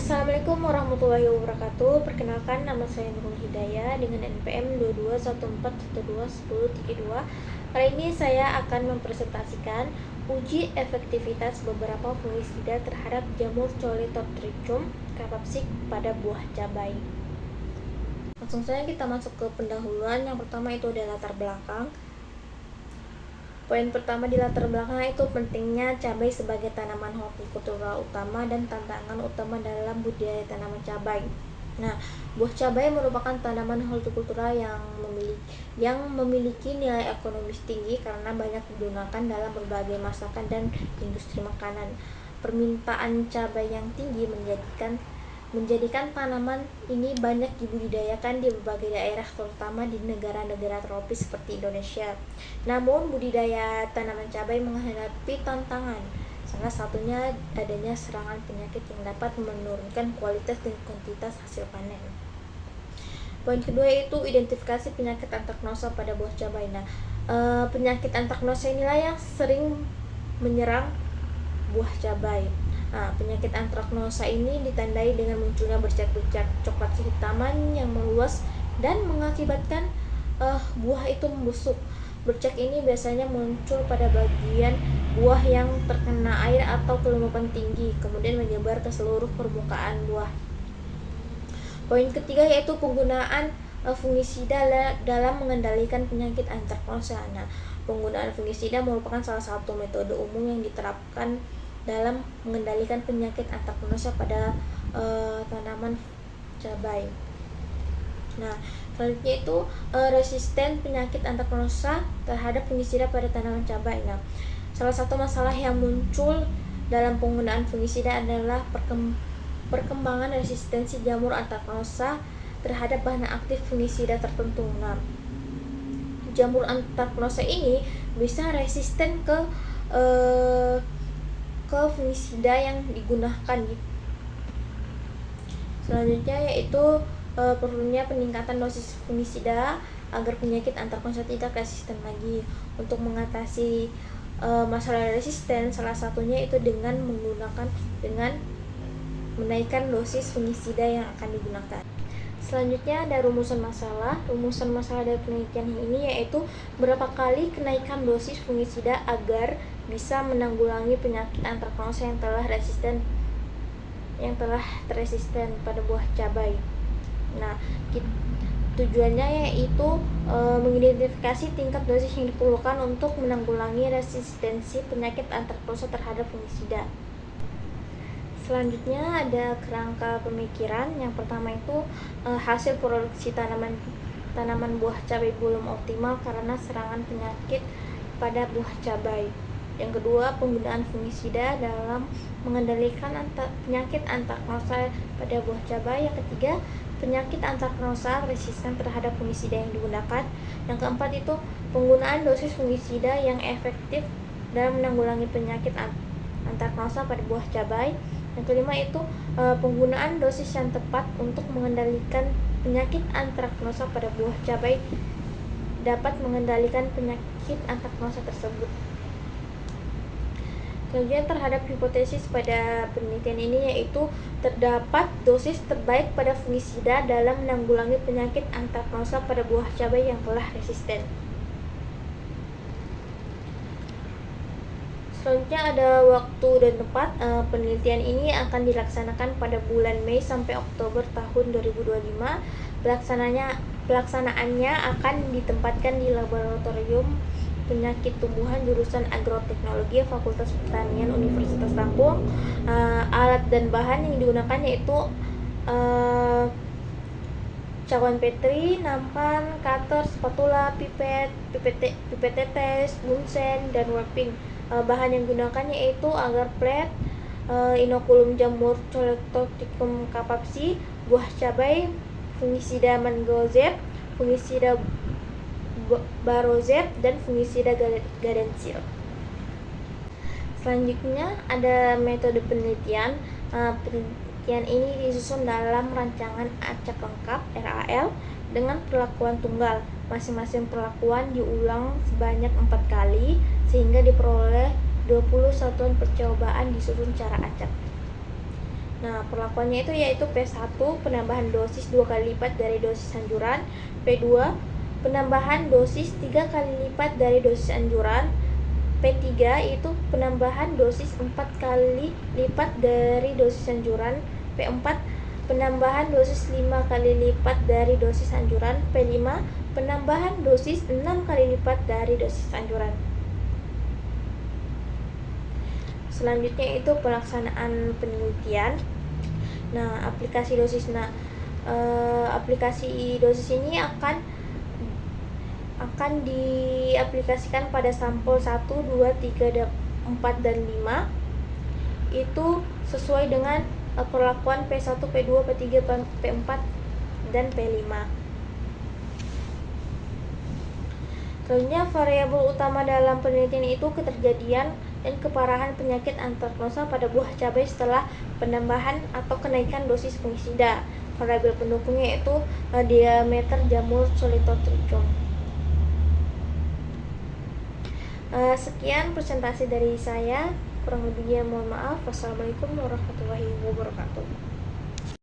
Assalamualaikum warahmatullahi wabarakatuh. Perkenalkan, nama saya Nurul Hidayah dengan NPM 2214121032. Kali ini saya akan mempresentasikan uji efektivitas beberapa fungisida terhadap jamur Coledotrichum capsicum pada buah cabai. Langsung saja kita masuk ke pendahuluan. Yang pertama itu adalah latar belakang. Poin pertama di latar belakang itu pentingnya cabai sebagai tanaman hortikultura utama dan tantangan utama dalam budidaya tanaman cabai. Nah, buah cabai merupakan tanaman hortikultura yang memiliki nilai ekonomis tinggi karena banyak digunakan dalam berbagai masakan dan industri makanan. Permintaan cabai yang tinggi menjadikan tanaman ini banyak dibudidayakan di berbagai daerah, terutama di negara-negara tropis seperti Indonesia. Namun, budidaya tanaman cabai menghadapi tantangan, salah satunya adanya serangan penyakit yang dapat menurunkan kualitas dan kuantitas hasil panen. Poin kedua itu identifikasi penyakit antraknosa pada buah cabai. Nah, penyakit antraknosa inilah yang sering menyerang buah cabai. Nah, penyakit antraknosa ini ditandai dengan munculnya bercak-bercak coklat kehitaman yang meluas dan mengakibatkan buah itu membusuk. Bercak ini biasanya muncul pada bagian buah yang terkena air atau kelembapan tinggi, kemudian menyebar ke seluruh permukaan buah. Poin ketiga yaitu penggunaan fungisida dalam mengendalikan penyakit antraknosa. Nah, penggunaan fungisida merupakan salah satu metode umum yang diterapkan dalam mengendalikan penyakit antraknosa pada tanaman cabai. Nah, selanjutnya itu resisten penyakit antraknosa terhadap fungisida pada tanaman cabai. Nah, salah satu masalah yang muncul dalam penggunaan fungisida adalah perkembangan resistensi jamur antraknosa terhadap bahan aktif fungisida tertentu. Nah, jamur antraknosa ini bisa resisten ke fungisida yang digunakan. Selanjutnya yaitu perlunya peningkatan dosis fungisida agar penyakit antraknosa tidak resisten lagi. Untuk mengatasi masalah resisten, salah satunya itu dengan menaikkan dosis fungisida yang akan digunakan. Selanjutnya ada rumusan masalah. Rumusan masalah dari penelitian ini yaitu berapa kali kenaikan dosis fungisida agar bisa menanggulangi penyakit antraknosa yang telah resisten pada buah cabai. Nah, tujuannya yaitu mengidentifikasi tingkat dosis yang diperlukan untuk menanggulangi resistensi penyakit antraknosa terhadap fungisida. Selanjutnya ada kerangka pemikiran. Yang pertama itu hasil produksi tanaman buah cabai belum optimal karena serangan penyakit pada buah cabai. Yang kedua, penggunaan fungisida dalam mengendalikan penyakit antraknosa pada buah cabai. Yang ketiga, penyakit antraknosa resisten terhadap fungisida yang digunakan. Yang keempat itu penggunaan dosis fungisida yang efektif dalam menanggulangi penyakit antraknosa pada buah cabai. Yang kelima itu penggunaan dosis yang tepat untuk mengendalikan penyakit antraknosa pada buah cabai dapat mengendalikan penyakit antraknosa tersebut. Selanjutnya terhadap hipotesis pada penelitian ini yaitu terdapat dosis terbaik pada fungisida dalam menanggulangi penyakit antraknosa pada buah cabai yang telah resisten. Selanjutnya ada waktu dan tempat. Penelitian ini akan dilaksanakan pada bulan Mei sampai Oktober tahun 2025. Pelaksanaannya akan ditempatkan di Laboratorium Penyakit Tumbuhan jurusan Agroteknologi Fakultas Pertanian Universitas Lampung. Alat dan bahan yang digunakan yaitu cawan petri, nampan, cutter, spatula, pipet tetes, bunsen, dan warping. Bahan yang digunakan yaitu agar plate, inokulum jamur Coledotrichum capsicum, buah cabai, fungisida mangozeb, fungisida barozeb, dan fungisida gadensil. Selanjutnya ada metode penelitian. Penelitian ini disusun dalam rancangan acak lengkap RAL dengan perlakuan tunggal. Masing-masing perlakuan diulang sebanyak 4 kali sehingga diperoleh 20 satuan percobaan disusun secara acak. Nah, perlakuannya itu yaitu P1 penambahan dosis 2 kali lipat dari dosis anjuran, P2 penambahan dosis 3 kali lipat dari dosis anjuran, P3 itu penambahan dosis 4 kali lipat dari dosis anjuran, P4 penambahan dosis 5 kali lipat dari dosis anjuran, P5 penambahan dosis 6 kali lipat dari dosis anjuran. Selanjutnya itu pelaksanaan penelitian. Nah, aplikasi dosis ini akan diaplikasikan pada sampel 1, 2, 3, 4, dan 5. Itu sesuai dengan perlakuan P1, P2, P3, P4, dan P5. Selanjutnya, variabel utama dalam penelitian itu keterjadian dan keparahan penyakit antraknosa pada buah cabai setelah penambahan atau kenaikan dosis fungisida. Variabel pendukungnya itu diameter jamur Coledotrichum. Sekian presentasi dari saya, kurang lebihnya mohon maaf. Wassalamualaikum warahmatullahi wabarakatuh.